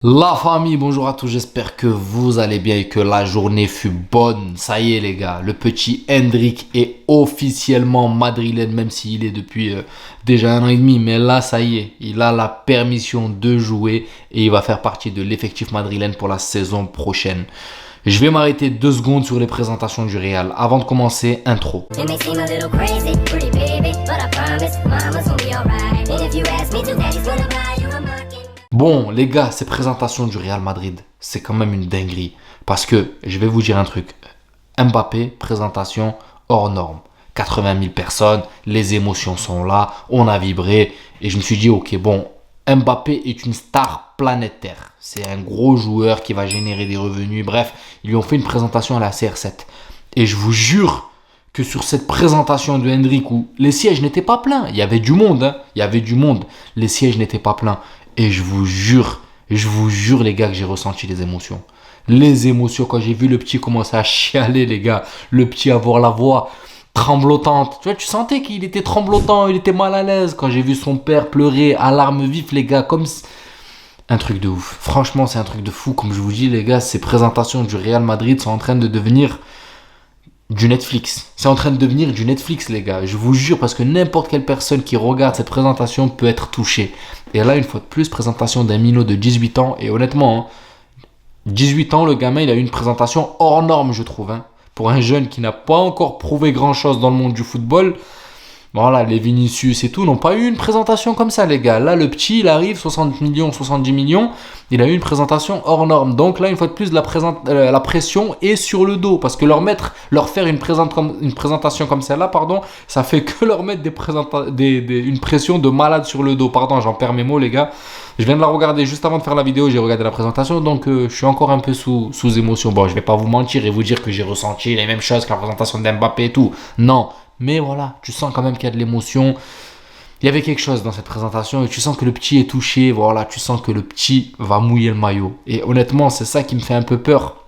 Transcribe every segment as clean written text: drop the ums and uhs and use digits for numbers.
La famille, bonjour à tous, j'espère que vous allez bien et que la journée fut bonne. Ça y est les gars, le petit Hendrik est officiellement madrilène, même s'il est depuis déjà 1 an et demi. Mais là, ça y est, il a la permission de jouer et il va faire partie de l'effectif madrilène pour la saison prochaine. Je vais m'arrêter 2 secondes sur les présentations du Real. Avant de commencer, intro. Bon, les gars, ces présentations du Real Madrid, c'est quand même une dinguerie. Parce que, je vais vous dire un truc. Mbappé, présentation hors norme. 80 000 personnes, les émotions sont là, on a vibré. Et je me suis dit, ok, bon, Mbappé est une star planétaire. C'est un gros joueur qui va générer des revenus. Bref, ils lui ont fait une présentation à la CR7. Et je vous jure que sur cette présentation de Hendrik, où les sièges n'étaient pas pleins, il y avait du monde, hein, il y avait du monde, les sièges n'étaient pas pleins. Et je vous jure les gars, que j'ai ressenti les émotions. Les émotions, quand j'ai vu le petit commencer à chialer, les gars, le petit avoir la voix tremblotante. Tu vois, tu sentais qu'il était tremblotant, il était mal à l'aise. Quand j'ai vu son père pleurer à larmes vives, les gars, comme... Un truc de ouf. Franchement, c'est un truc de fou. Comme je vous dis, les gars, ces présentations du Real Madrid sont en train de devenir du Netflix. C'est en train de devenir du Netflix, les gars. Je vous jure, parce que n'importe quelle personne qui regarde cette présentation peut être touchée. Et là, une fois de plus, présentation d'un minot de 18 ans. Et honnêtement, 18 ans, le gamin, il a eu une présentation hors norme, je trouve. Pour un jeune qui n'a pas encore prouvé grand-chose dans le monde du football. Voilà, les Vinicius et tout n'ont pas eu une présentation comme ça, les gars. Là, le petit, il arrive, 60 millions, 70 millions. Il a eu une présentation hors norme. Donc là, une fois de plus, la pression est sur le dos. Parce que leur faire une présentation comme celle-là, pardon, ça fait que leur mettre une pression de malade sur le dos. Pardon, j'en perds mes mots, les gars. Je viens de la regarder juste avant de faire la vidéo. J'ai regardé la présentation. Donc, je suis encore un peu sous émotion. Bon, je vais pas vous mentir et vous dire que j'ai ressenti les mêmes choses que la présentation d'Mbappé et tout. Non. Mais voilà, tu sens quand même qu'il y a de l'émotion. Il y avait quelque chose dans cette présentation et tu sens que le petit est touché. Voilà, tu sens que le petit va mouiller le maillot. Et honnêtement, c'est ça qui me fait un peu peur.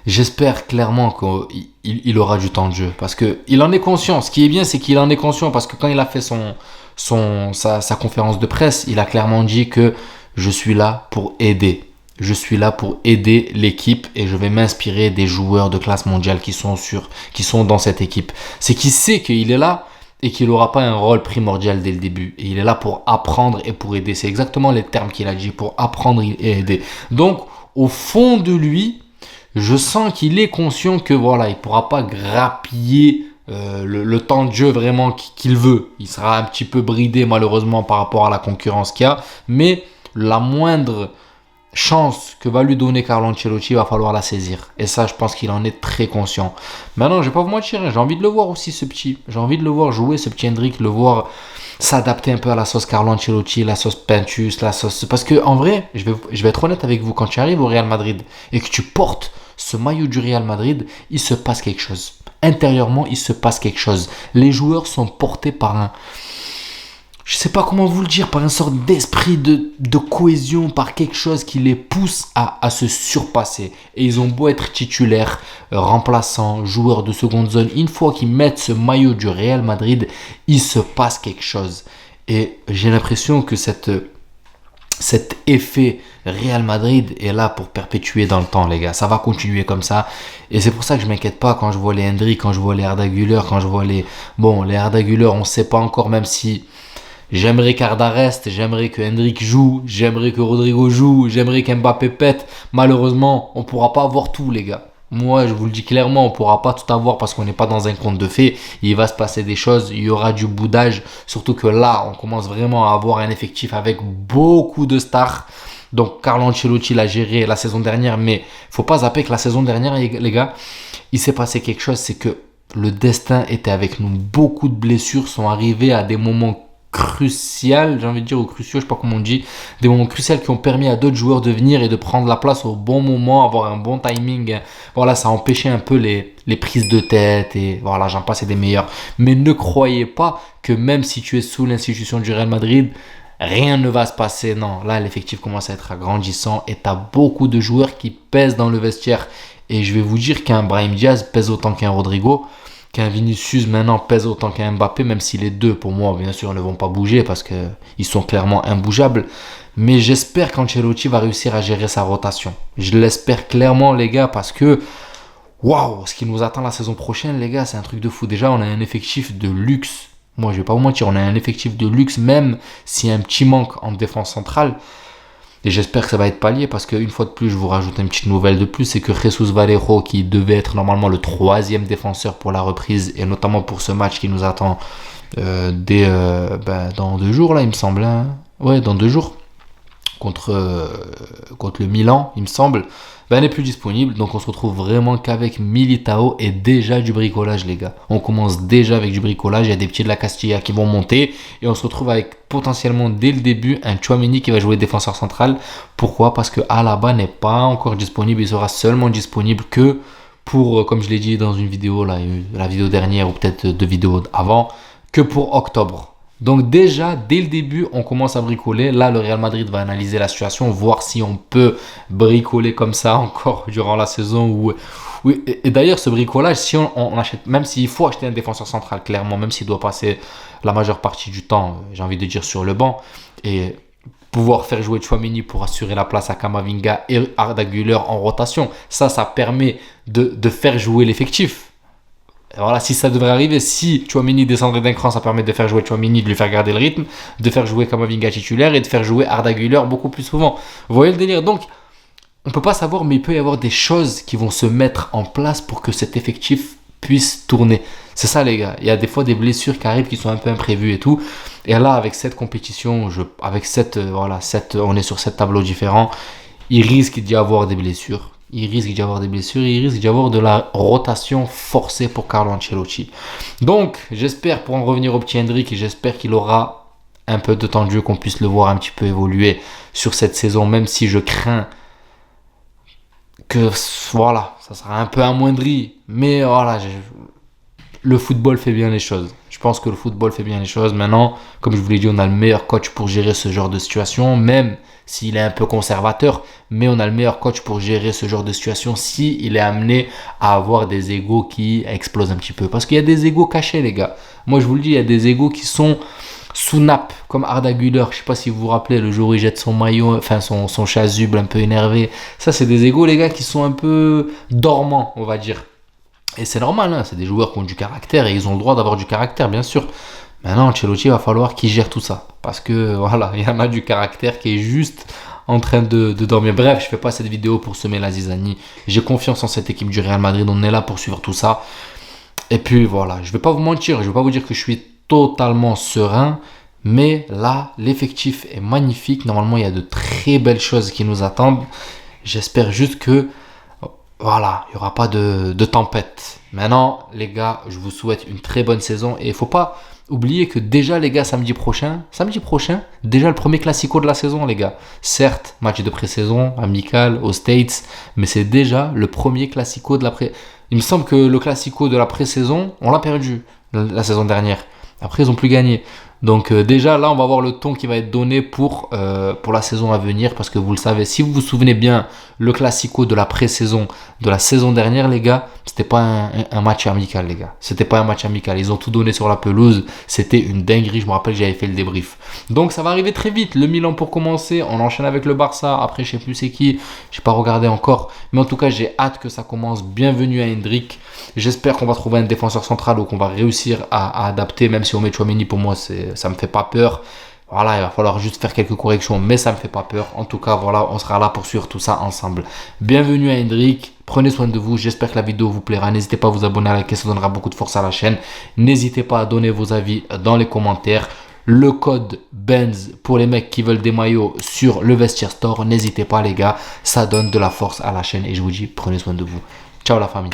J'espère clairement qu'il aura du temps de jeu. Parce qu'il en est conscient. Ce qui est bien, c'est qu'il en est conscient. Parce que quand il a fait sa conférence de presse, il a clairement dit que je suis là pour aider. Je suis là pour aider l'équipe et je vais m'inspirer des joueurs de classe mondiale qui sont dans cette équipe. C'est qu'il sait qu'il est là et qu'il n'aura pas un rôle primordial dès le début. Et il est là pour apprendre et pour aider. C'est exactement les termes qu'il a dit, pour apprendre et aider. Donc, au fond de lui, je sens qu'il est conscient que voilà, il ne pourra pas grappiller le temps de jeu vraiment qu'il veut. Il sera un petit peu bridé malheureusement par rapport à la concurrence qu'il y a. Mais la moindre chance que va lui donner Carlo Ancelotti, il va falloir la saisir. Et ça, je pense qu'il en est très conscient. Maintenant, je vais pas vous mentir, j'ai envie de le voir aussi, ce petit. J'ai envie de le voir jouer, ce petit Hendrik, le voir s'adapter un peu à la sauce Carlo Ancelotti, la sauce Pintus, la sauce... Parce que en vrai, je vais être honnête avec vous, quand tu arrives au Real Madrid et que tu portes ce maillot du Real Madrid, il se passe quelque chose. Intérieurement, il se passe quelque chose. Les joueurs sont portés par je sais pas comment vous le dire, par une sorte d'esprit de cohésion, par quelque chose qui les pousse à se surpasser. Et ils ont beau être titulaires, remplaçants, joueurs de seconde zone, une fois qu'ils mettent ce maillot du Real Madrid, il se passe quelque chose. Et j'ai l'impression que cet effet Real Madrid est là pour perpétuer dans le temps, les gars. Ça va continuer comme ça. Et c'est pour ça que je m'inquiète pas quand je vois les Hendrik, quand je vois les Arda Güler, quand je vois les... Bon, les Arda Güler, on sait pas encore, même si... J'aimerais qu'Arda reste, j'aimerais que Hendrik joue, j'aimerais que Rodrigo joue, j'aimerais qu'Mbappé pète. Malheureusement, on pourra pas avoir tout, les gars. Moi, je vous le dis clairement, on pourra pas tout avoir parce qu'on n'est pas dans un conte de fées. Il va se passer des choses, il y aura du boudage. Surtout que là, on commence vraiment à avoir un effectif avec beaucoup de stars. Donc, Carlo Ancelotti l'a géré la saison dernière, mais faut pas zapper que la saison dernière, les gars, il s'est passé quelque chose, c'est que le destin était avec nous. Beaucoup de blessures sont arrivées à des moments crucial, j'ai envie de dire, ou cruciaux, je sais pas comment on dit, des moments cruciaux qui ont permis à d'autres joueurs de venir et de prendre la place au bon moment, avoir un bon timing. Voilà, ça a empêché un peu les prises de tête et voilà, j'en passe et des meilleurs. Mais ne croyez pas que même si tu es sous l'institution du Real Madrid, rien ne va se passer. Non, là, l'effectif commence à être agrandissant et tu as beaucoup de joueurs qui pèsent dans le vestiaire. Et je vais vous dire qu'un Brahim Diaz pèse autant qu'un Rodrigo. qu'un Vinicius maintenant pèse autant qu'un Mbappé, même si les deux, pour moi, bien sûr, ne vont pas bouger parce qu'ils sont clairement imbougeables. Mais j'espère qu'Ancelotti va réussir à gérer sa rotation. Je l'espère clairement, les gars, parce que waouh, ce qui nous attend la saison prochaine, les gars, c'est un truc de fou. Déjà, on a un effectif de luxe. Moi, je vais pas vous mentir, on a un effectif de luxe, même s'il y a un petit manque en défense centrale. Et j'espère que ça va être pallié parce qu'une fois de plus, je vous rajoute une petite nouvelle de plus, c'est que Jesus Valero, qui devait être normalement le troisième défenseur pour la reprise, et notamment pour ce match qui nous attend dans 2 jours, là, il me semble. Hein. Ouais, dans 2 jours, contre le Milan, il me semble, n'est plus disponible. Donc on se retrouve vraiment qu'avec Militao et déjà du bricolage, les gars. On commence déjà avec du bricolage. Il y a des petits de la Castilla qui vont monter. Et on se retrouve avec potentiellement dès le début un Tchouaméni qui va jouer défenseur central. Pourquoi ? Parce que Alaba n'est pas encore disponible. Il sera seulement disponible que pour, comme je l'ai dit dans une vidéo, là, la vidéo dernière ou peut-être 2 vidéos avant, que pour octobre. Donc déjà, dès le début, on commence à bricoler. Là, le Real Madrid va analyser la situation, voir si on peut bricoler comme ça encore durant la saison. Oui. Et d'ailleurs, ce bricolage, si on achète, même s'il faut acheter un défenseur central, clairement, même s'il doit passer la majeure partie du temps, j'ai envie de dire, sur le banc, et pouvoir faire jouer Tchouaméni pour assurer la place à Camavinga et Arda Güler en rotation, ça permet de faire jouer l'effectif. Et voilà, si ça devrait arriver, si Tchouaméni descendrait d'un cran, ça permet de faire jouer Tchouaméni, de lui faire garder le rythme, de faire jouer Camavinga titulaire et de faire jouer Arda Güler beaucoup plus souvent. Vous voyez le délire ? Donc, on ne peut pas savoir, mais il peut y avoir des choses qui vont se mettre en place pour que cet effectif puisse tourner. C'est ça, les gars. Il y a des fois des blessures qui arrivent qui sont un peu imprévues et tout. Et là, avec cette compétition, on est sur 7 tableaux différents, il risque d'y avoir des blessures. Il risque d'y avoir de la rotation forcée pour Carlo Ancelotti. Donc, j'espère, pour en revenir au petit Hendrick, j'espère qu'il aura un peu de temps de jeu, qu'on puisse le voir un petit peu évoluer sur cette saison, même si je crains que, voilà, ça sera un peu amoindri. Mais voilà, le football fait bien les choses. Je pense que le football fait bien les choses. Maintenant, comme je vous l'ai dit, on a le meilleur coach pour gérer ce genre de situation, même s'il est un peu conservateur, mais on a le meilleur coach pour gérer ce genre de situation s'il est amené à avoir des égos qui explosent un petit peu. Parce qu'il y a des égos cachés, les gars. Moi, je vous le dis, il y a des égos qui sont sous nappe, comme Arda Güler. Je sais pas si vous vous rappelez, le jour où il jette son maillot, enfin son chasuble un peu énervé. Ça, c'est des égos, les gars, qui sont un peu dormants, on va dire. Et c'est normal, hein, c'est des joueurs qui ont du caractère et ils ont le droit d'avoir du caractère, bien sûr. Maintenant, Ancelotti, il va falloir qu'il gère tout ça. Parce que, voilà, il y en a du caractère qui est juste en train de dormir. Bref, je ne fais pas cette vidéo pour semer la zizanie. J'ai confiance en cette équipe du Real Madrid. On est là pour suivre tout ça. Et puis, voilà, je ne vais pas vous mentir. Je ne vais pas vous dire que je suis totalement serein. Mais là, l'effectif est magnifique. Normalement, il y a de très belles choses qui nous attendent. J'espère juste que voilà, il n'y aura pas de tempête. Maintenant, les gars, je vous souhaite une très bonne saison. Et il ne faut pas oublier que déjà, les gars, samedi prochain, déjà le premier classico de la saison, les gars. Certes, match de pré-saison, amical, aux States, mais c'est déjà le premier classico de la pré... Il me semble que le classico de la pré-saison, on l'a perdu la saison dernière. Après, ils n'ont plus gagné. Donc déjà, là, on va voir le ton qui va être donné pour la saison à venir. Parce que vous le savez, si vous vous souvenez bien, le classico de la pré-saison de la saison dernière, les gars, c'était pas un match amical, les gars. C'était pas un match amical. Ils ont tout donné sur la pelouse. C'était une dinguerie. Je me rappelle, j'avais fait le débrief. Donc ça va arriver très vite. Le Milan pour commencer. On enchaîne avec le Barça. Après, je sais plus c'est qui. J'ai pas regardé encore. Mais en tout cas, j'ai hâte que ça commence. Bienvenue à Hendrick. J'espère qu'on va trouver un défenseur central ou qu'on va réussir à adapter. Même si on met Tchouaméni, pour moi, ça me fait pas peur. Voilà, il va falloir juste faire quelques corrections, mais ça me fait pas peur. En tout cas, voilà, on sera là pour suivre tout ça ensemble. Bienvenue à Hendrick. Prenez soin de vous. J'espère que la vidéo vous plaira. N'hésitez pas à vous abonner, à liker, ça donnera beaucoup de force à la chaîne. N'hésitez pas à donner vos avis dans les commentaires. Le code BENZ pour les mecs qui veulent des maillots sur le Vestiaire Store. N'hésitez pas, les gars. Ça donne de la force à la chaîne et je vous dis, prenez soin de vous. Ciao la famille.